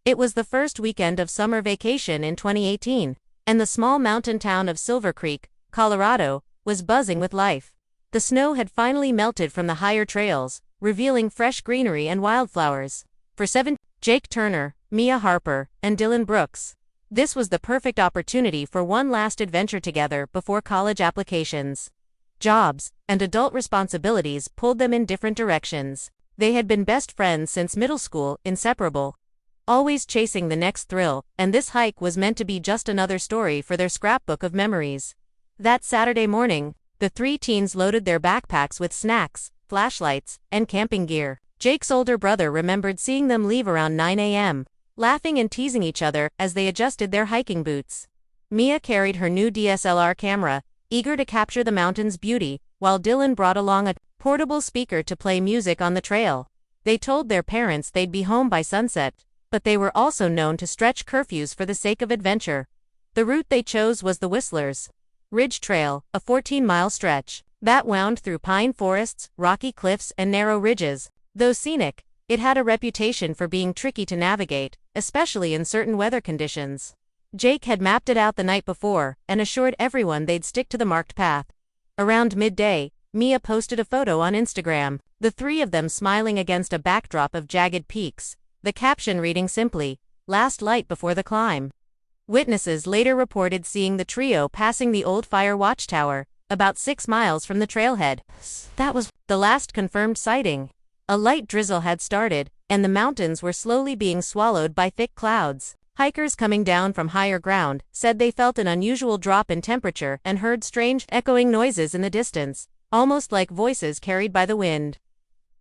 It was the first weekend of summer vacation in 2018, and the small mountain town of Silver Creek, Colorado, was buzzing with life. The snow had finally melted from the higher trails, revealing fresh greenery and wildflowers. For 7, Jake Turner, Mia Harper, and Dylan Brooks. This was the perfect opportunity for one last adventure together before college applications. Jobs and adult responsibilities pulled them in different directions. They had been best friends since middle school, inseparable, always chasing the next thrill, and this hike was meant to be just another story for their scrapbook of memories. That Saturday morning, the three teens loaded their backpacks with snacks, flashlights, and camping gear. Jake's older brother remembered seeing them leave around 9 a.m., laughing and teasing each other as they adjusted their hiking boots. Mia carried her new DSLR camera, eager to capture the mountain's beauty, while Dylan brought along a portable speaker to play music on the trail. They told their parents they'd be home by sunset, but they were also known to stretch curfews for the sake of adventure. The route they chose was the Whistler's Ridge Trail, a 14-mile stretch that wound through pine forests, rocky cliffs, and narrow ridges. Though scenic, it had a reputation for being tricky to navigate, especially in certain weather conditions. Jake had mapped it out the night before and assured everyone they'd stick to the marked path. Around midday, Mia posted a photo on Instagram, the three of them smiling against a backdrop of jagged peaks, the caption reading simply, "Last light before the climb." Witnesses later reported seeing the trio passing the old fire watchtower, about 6 miles from the trailhead. That was the last confirmed sighting. A light drizzle had started, and the mountains were slowly being swallowed by thick clouds. Hikers coming down from higher ground said they felt an unusual drop in temperature and heard strange, echoing noises in the distance, almost like voices carried by the wind.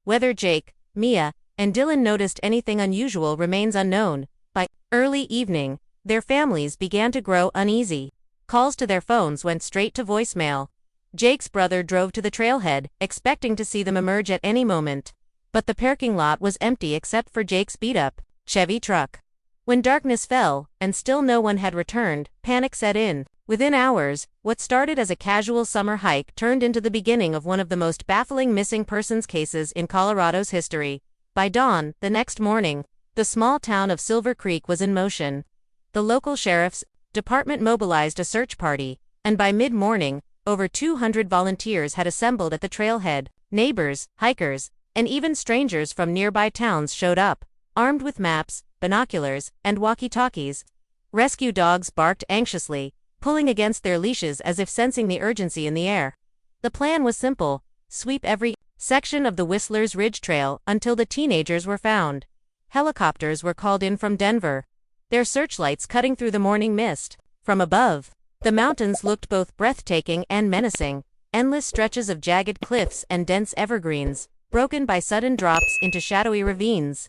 Whether Jake, Mia, and Dylan noticed anything unusual remains unknown. By early evening, their families began to grow uneasy. Calls to their phones went straight to voicemail. Jake's brother drove to the trailhead, expecting to see them emerge at any moment. But the parking lot was empty except for Jake's beat-up Chevy truck. When darkness fell, and still no one had returned, panic set in. Within hours, what started as a casual summer hike turned into the beginning of one of the most baffling missing persons cases in Colorado's history. By dawn, the next morning, the small town of Silver Creek was in motion. The local sheriff's department mobilized a search party, and by mid-morning, over 200 volunteers had assembled at the trailhead. Neighbors, hikers, and even strangers from nearby towns showed up, armed with maps, binoculars, and walkie-talkies. Rescue dogs barked anxiously, pulling against their leashes as if sensing the urgency in the air. The plan was simple: sweep every section of the Whistler's Ridge Trail until the teenagers were found. Helicopters were called in from Denver, their searchlights cutting through the morning mist. From above, the mountains looked both breathtaking and menacing, endless stretches of jagged cliffs and dense evergreens, broken by sudden drops into shadowy ravines.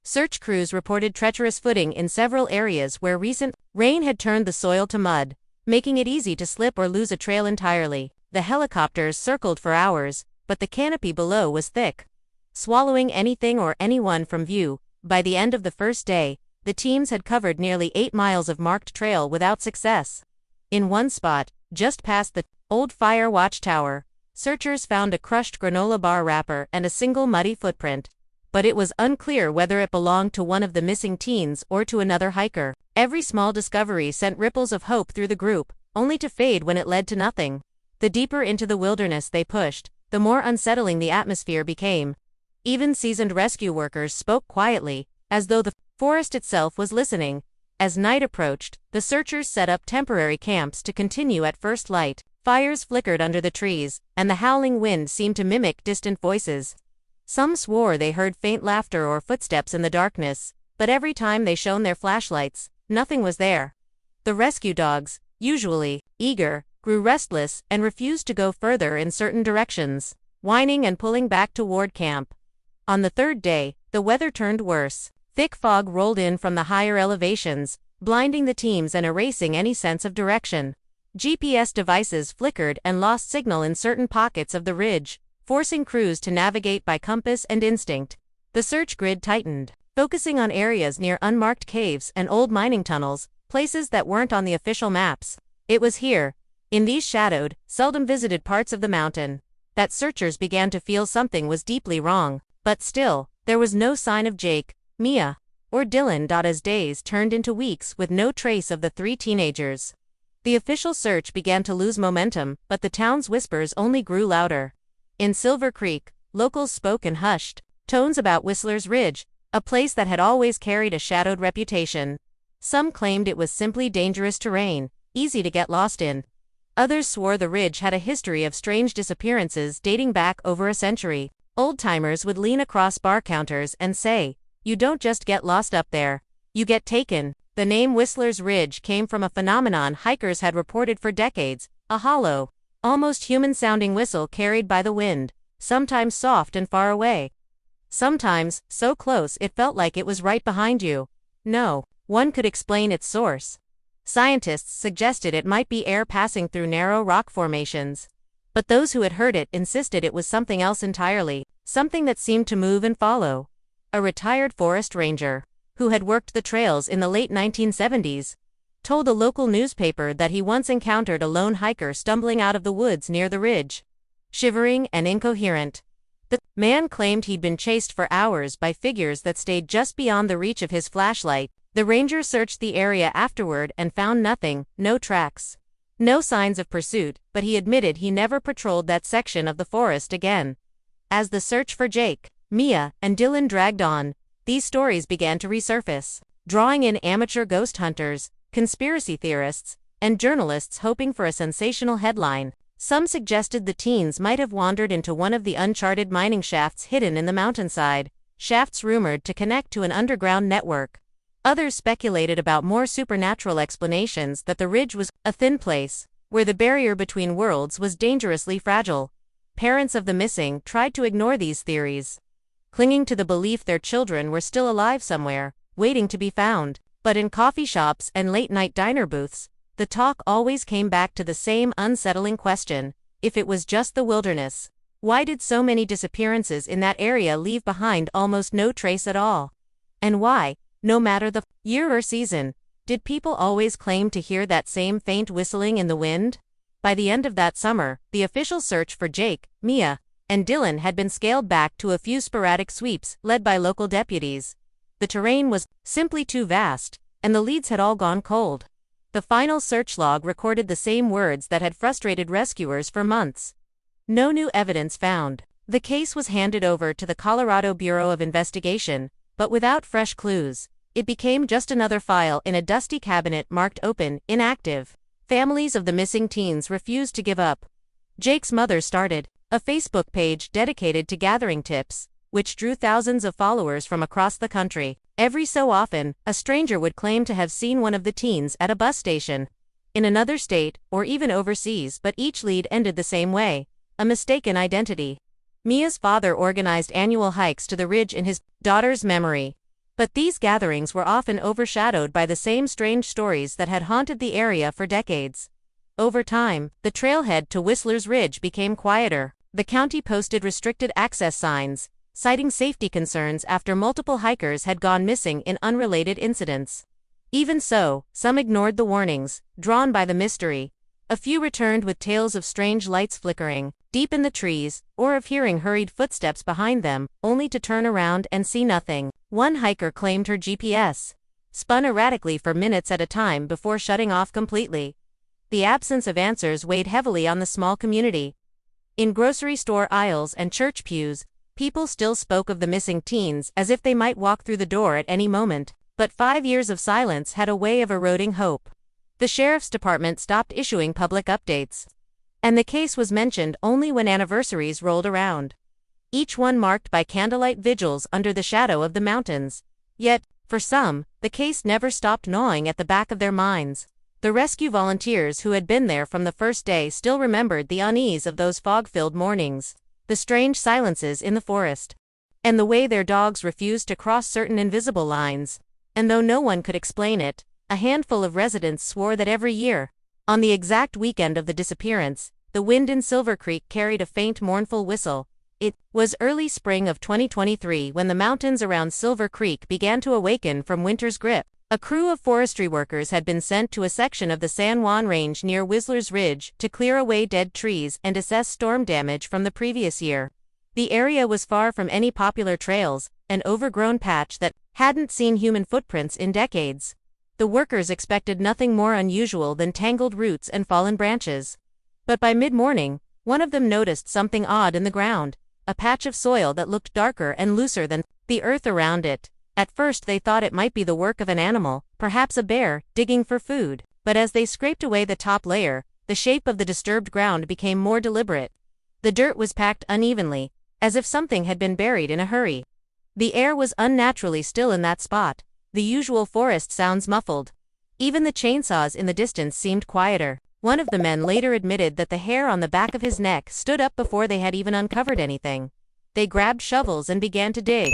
Search crews reported treacherous footing in several areas where recent rain had turned the soil to mud, making it easy to slip or lose a trail entirely. The helicopters circled for hours, but the canopy below was thick, swallowing anything or anyone from view. By the end of the first day, the teams had covered nearly 8 miles of marked trail without success. In one spot, just past the old fire watchtower, searchers found a crushed granola bar wrapper and a single muddy footprint, but it was unclear whether it belonged to one of the missing teens or to another hiker. Every small discovery sent ripples of hope through the group, only to fade when it led to nothing. The deeper into the wilderness they pushed, the more unsettling the atmosphere became. Even seasoned rescue workers spoke quietly, as though the forest itself was listening. As night approached, the searchers set up temporary camps to continue at first light. Fires flickered under the trees, and the howling wind seemed to mimic distant voices. Some swore they heard faint laughter or footsteps in the darkness, but every time they shone their flashlights, nothing was there. The rescue dogs, usually eager, grew restless and refused to go further in certain directions, whining and pulling back toward camp. On the third day, the weather turned worse. Thick fog rolled in from the higher elevations, blinding the teams and erasing any sense of direction. GPS devices flickered and lost signal in certain pockets of the ridge, forcing crews to navigate by compass and instinct. The search grid tightened, focusing on areas near unmarked caves and old mining tunnels, places that weren't on the official maps. It was here, in these shadowed, seldom visited parts of the mountain, that searchers began to feel something was deeply wrong. But still, there was no sign of Jake, Mia, or Dylan. As days turned into weeks with no trace of the three teenagers. The official search began to lose momentum, but the town's whispers only grew louder. In Silver Creek, locals spoke in hushed tones about Whistler's Ridge, a place that had always carried a shadowed reputation. Some claimed it was simply dangerous terrain, easy to get lost in. Others swore the ridge had a history of strange disappearances dating back over a century. Old-timers would lean across bar counters and say, "You don't just get lost up there, you get taken." The name Whistler's Ridge came from a phenomenon hikers had reported for decades: a hollow, almost human-sounding whistle carried by the wind, sometimes soft and far away. Sometimes so close it felt like it was right behind you. No one could explain its source. Scientists suggested it might be air passing through narrow rock formations. But those who had heard it insisted it was something else entirely, something that seemed to move and follow. A retired forest ranger, who had worked the trails in the late 1970s, told a local newspaper that he once encountered a lone hiker stumbling out of the woods near the ridge, shivering and incoherent. The man claimed he'd been chased for hours by figures that stayed just beyond the reach of his flashlight. The ranger searched the area afterward and found nothing, no tracks, no signs of pursuit, but he admitted he never patrolled that section of the forest again. As the search for Jake, Mia, and Dylan dragged on, these stories began to resurface, drawing in amateur ghost hunters, conspiracy theorists, and journalists hoping for a sensational headline. Some suggested the teens might have wandered into one of the uncharted mining shafts hidden in the mountainside, shafts rumored to connect to an underground network. Others speculated about more supernatural explanations, that the ridge was a thin place, where the barrier between worlds was dangerously fragile. Parents of the missing tried to ignore these theories, clinging to the belief their children were still alive somewhere, waiting to be found. But in coffee shops and late-night diner booths, the talk always came back to the same unsettling question: if it was just the wilderness, why did so many disappearances in that area leave behind almost no trace at all? And why, no matter the year or season, did people always claim to hear that same faint whistling in the wind? By the end of that summer, the official search for Jake, Mia, and Dylan had been scaled back to a few sporadic sweeps led by local deputies. The terrain was simply too vast, and the leads had all gone cold. The final search log recorded the same words that had frustrated rescuers for months. No new evidence found. The case was handed over to the Colorado Bureau of Investigation, but without fresh clues. It became just another file in a dusty cabinet marked open, inactive. Families of the missing teens refused to give up. Jake's mother started a Facebook page dedicated to gathering tips, which drew thousands of followers from across the country. Every so often, a stranger would claim to have seen one of the teens at a bus station, in another state, or even overseas, but each lead ended the same way: a mistaken identity. Mia's father organized annual hikes to the ridge in his daughter's memory. But these gatherings were often overshadowed by the same strange stories that had haunted the area for decades. Over time, the trailhead to Whistler's Ridge became quieter. The county posted restricted access signs, citing safety concerns after multiple hikers had gone missing in unrelated incidents. Even so, some ignored the warnings, drawn by the mystery. A few returned with tales of strange lights flickering deep in the trees, or of hearing hurried footsteps behind them, only to turn around and see nothing. One hiker claimed her GPS spun erratically for minutes at a time before shutting off completely. The absence of answers weighed heavily on the small community. In grocery store aisles and church pews, people still spoke of the missing teens as if they might walk through the door at any moment. But 5 years of silence had a way of eroding hope. The sheriff's department stopped issuing public updates, and the case was mentioned only when anniversaries rolled around, each one marked by candlelight vigils under the shadow of the mountains. Yet, for some, the case never stopped gnawing at the back of their minds. The rescue volunteers who had been there from the first day still remembered the unease of those fog-filled mornings, the strange silences in the forest, and the way their dogs refused to cross certain invisible lines. And though no one could explain it, a handful of residents swore that every year, on the exact weekend of the disappearance, the wind in Silver Creek carried a faint mournful whistle. It was early spring of 2023 when the mountains around Silver Creek began to awaken from winter's grip. A crew of forestry workers had been sent to a section of the San Juan Range near Whistler's Ridge to clear away dead trees and assess storm damage from the previous year. The area was far from any popular trails, an overgrown patch that hadn't seen human footprints in decades. The workers expected nothing more unusual than tangled roots and fallen branches. But by mid-morning, one of them noticed something odd in the ground, a patch of soil that looked darker and looser than the earth around it. At first they thought it might be the work of an animal, perhaps a bear, digging for food. But as they scraped away the top layer, the shape of the disturbed ground became more deliberate. The dirt was packed unevenly, as if something had been buried in a hurry. The air was unnaturally still in that spot, the usual forest sounds muffled. Even the chainsaws in the distance seemed quieter. One of the men later admitted that the hair on the back of his neck stood up before they had even uncovered anything. They grabbed shovels and began to dig.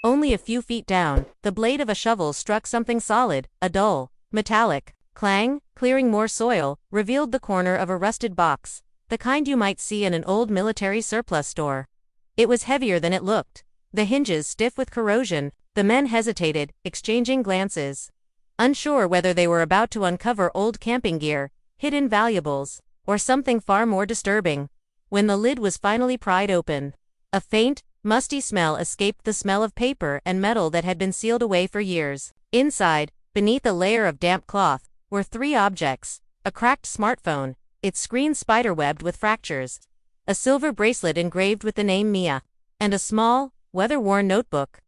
Only a few feet down, the blade of a shovel struck something solid, a dull, metallic clang, clearing more soil, revealed the corner of a rusted box, the kind you might see in an old military surplus store. It was heavier than it looked, the hinges stiff with corrosion. The men hesitated, exchanging glances, unsure whether they were about to uncover old camping gear, hidden valuables, or something far more disturbing. When the lid was finally pried open, a faint, musty smell escaped, the smell of paper and metal that had been sealed away for years. Inside, beneath a layer of damp cloth, were three objects: a cracked smartphone, its screen spiderwebbed with fractures, a silver bracelet engraved with the name Mia, and a small, weather-worn notebook.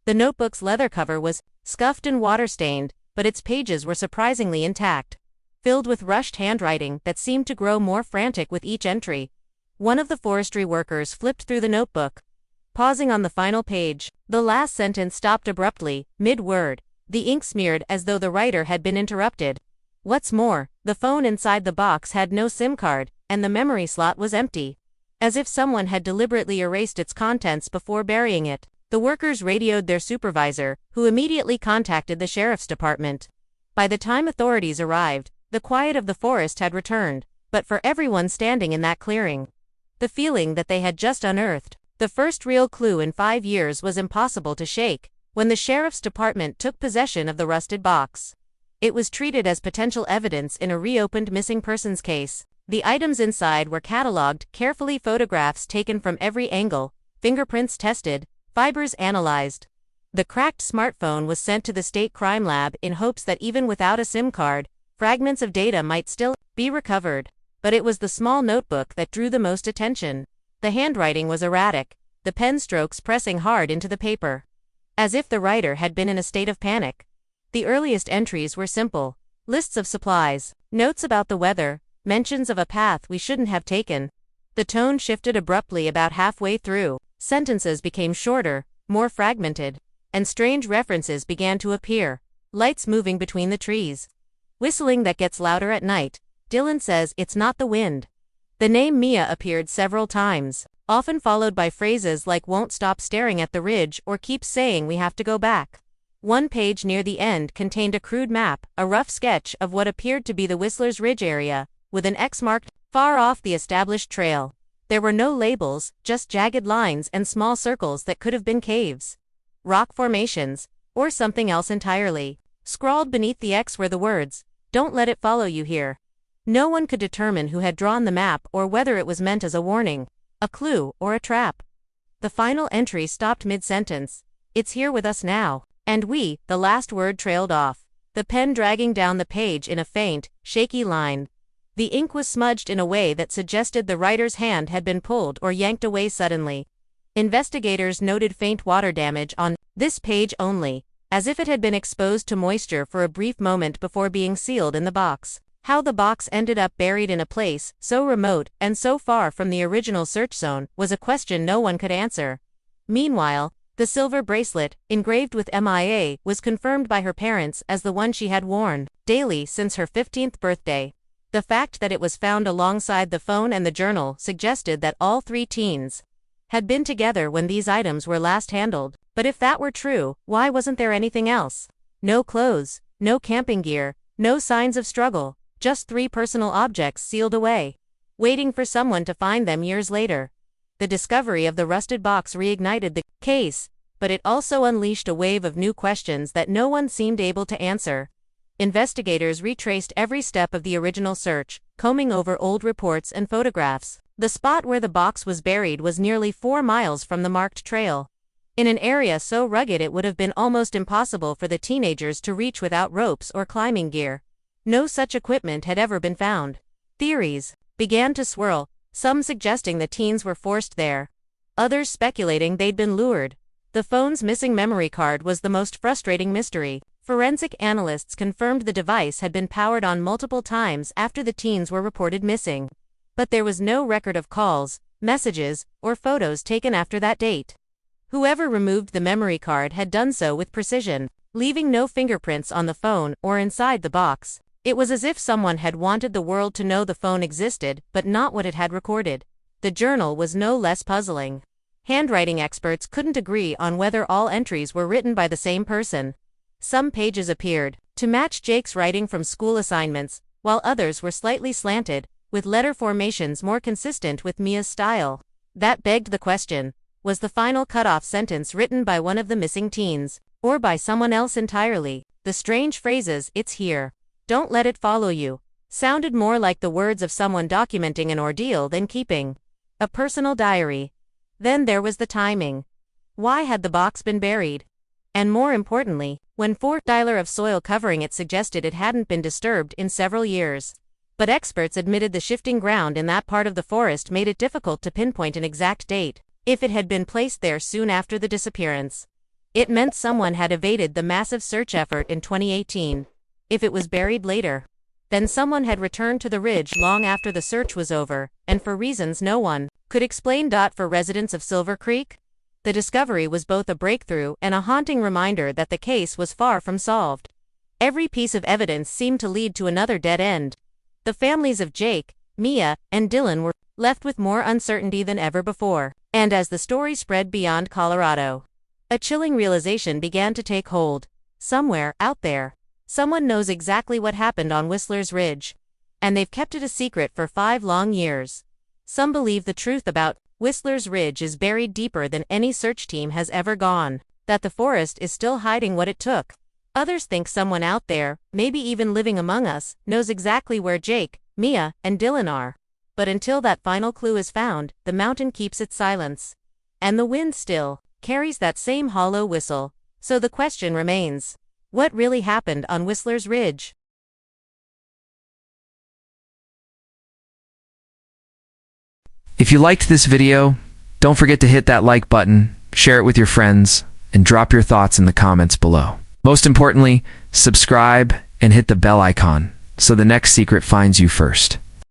The notebook's leather cover was scuffed and water-stained, but its pages were surprisingly intact, filled with rushed handwriting that seemed to grow more frantic with each entry. One of the forestry workers flipped through the notebook, pausing on the final page. The last sentence stopped abruptly, mid-word, the ink smeared as though the writer had been interrupted. What's more, the phone inside the box had no SIM card, and the memory slot was empty, as if someone had deliberately erased its contents before burying it. The workers radioed their supervisor, who immediately contacted the sheriff's department. By the time authorities arrived, the quiet of the forest had returned, but for everyone standing in that clearing, the feeling that they had just unearthed the first real clue in 5 years was impossible to shake. When the sheriff's department took possession of the rusted box, it was treated as potential evidence in a reopened missing persons case. The items inside were catalogued carefully, photographs taken from every angle, fingerprints tested, fibers analyzed. The cracked smartphone was sent to the state crime lab in hopes that even without a SIM card, fragments of data might still be recovered. But it was the small notebook that drew the most attention. The handwriting was erratic, the pen strokes pressing hard into the paper, as if the writer had been in a state of panic. The earliest entries were simple: lists of supplies, notes about the weather, mentions of a path we shouldn't have taken. The tone shifted abruptly about halfway through. Sentences became shorter, more fragmented, and strange references began to appear. Lights moving between the trees. Whistling that gets louder at night. Dylan says it's not the wind. The name Mia appeared several times, often followed by phrases like "won't stop staring at the ridge" or "keeps saying we have to go back." One page near the end contained a crude map, a rough sketch of what appeared to be the Whistler's Ridge area, with an X marked far off the established trail. There were no labels, just jagged lines and small circles that could have been caves, rock formations, or something else entirely. Scrawled beneath the X were the words, "Don't let it follow you here." No one could determine who had drawn the map or whether it was meant as a warning, a clue, or a trap. The final entry stopped mid-sentence. "It's here with us now. And we," the last word trailed off, the pen dragging down the page in a faint, shaky line. The ink was smudged in a way that suggested the writer's hand had been pulled or yanked away suddenly. Investigators noted faint water damage on this page only, as if it had been exposed to moisture for a brief moment before being sealed in the box. How the box ended up buried in a place so remote and so far from the original search zone was a question no one could answer. Meanwhile, the silver bracelet, engraved with MIA, was confirmed by her parents as the one she had worn daily since her 15th birthday. The fact that it was found alongside the phone and the journal suggested that all three teens had been together when these items were last handled. But if that were true, why wasn't there anything else? No clothes, no camping gear, no signs of struggle, just 3 personal objects sealed away, waiting for someone to find them years later. The discovery of the rusted box reignited the case, but it also unleashed a wave of new questions that no one seemed able to answer. Investigators retraced every step of the original search, combing over old reports and photographs. The spot where the box was buried was nearly 4 miles from the marked trail. in an area so rugged it would have been almost impossible for the teenagers to reach without ropes or climbing gear. No such equipment had ever been found. Theories began to swirl, some suggesting the teens were forced there, others speculating they'd been lured. The phone's missing memory card was the most frustrating mystery. Forensic analysts confirmed the device had been powered on multiple times after the teens were reported missing. But there was no record of calls, messages, or photos taken after that date. Whoever removed the memory card had done so with precision, leaving no fingerprints on the phone or inside the box. It was as if someone had wanted the world to know the phone existed, but not what it had recorded. The journal was no less puzzling. Handwriting experts couldn't agree on whether all entries were written by the same person. Some pages appeared to match Jake's writing from school assignments, while others were slightly slanted, with letter formations more consistent with Mia's style. That begged the question, was the final cutoff sentence written by one of the missing teens, or by someone else entirely? The strange phrases, "It's here. Don't let it follow you," sounded more like the words of someone documenting an ordeal than keeping a personal diary. Then there was the timing. Why had the box been buried? And more importantly, when 4 of soil covering it suggested it hadn't been disturbed in several years. But experts admitted the shifting ground in that part of the forest made it difficult to pinpoint an exact date. If it had been placed there soon after the disappearance, it meant someone had evaded the massive search effort in 2018. If it was buried later, then someone had returned to the ridge long after the search was over, and for reasons no one could explain. For residents of Silver Creek, the discovery was both a breakthrough and a haunting reminder that the case was far from solved. Every piece of evidence seemed to lead to another dead end. The families of Jake, Mia, and Dylan were left with more uncertainty than ever before. And as the story spread beyond Colorado, a chilling realization began to take hold. Somewhere out there, someone knows exactly what happened on Whistler's Ridge, and they've kept it a secret for 5 long years. Some believe the truth about Whistler's Ridge is buried deeper than any search team has ever gone, that the forest is still hiding what it took. Others think someone out there, maybe even living among us, knows exactly where Jake, Mia, and Dylan are. But until that final clue is found, the mountain keeps its silence. And the wind still carries that same hollow whistle. So the question remains, what really happened on Whistler's Ridge? If you liked this video, don't forget to hit that like button, share it with your friends, and drop your thoughts in the comments below. Most importantly, subscribe and hit the bell icon so the next secret finds you first.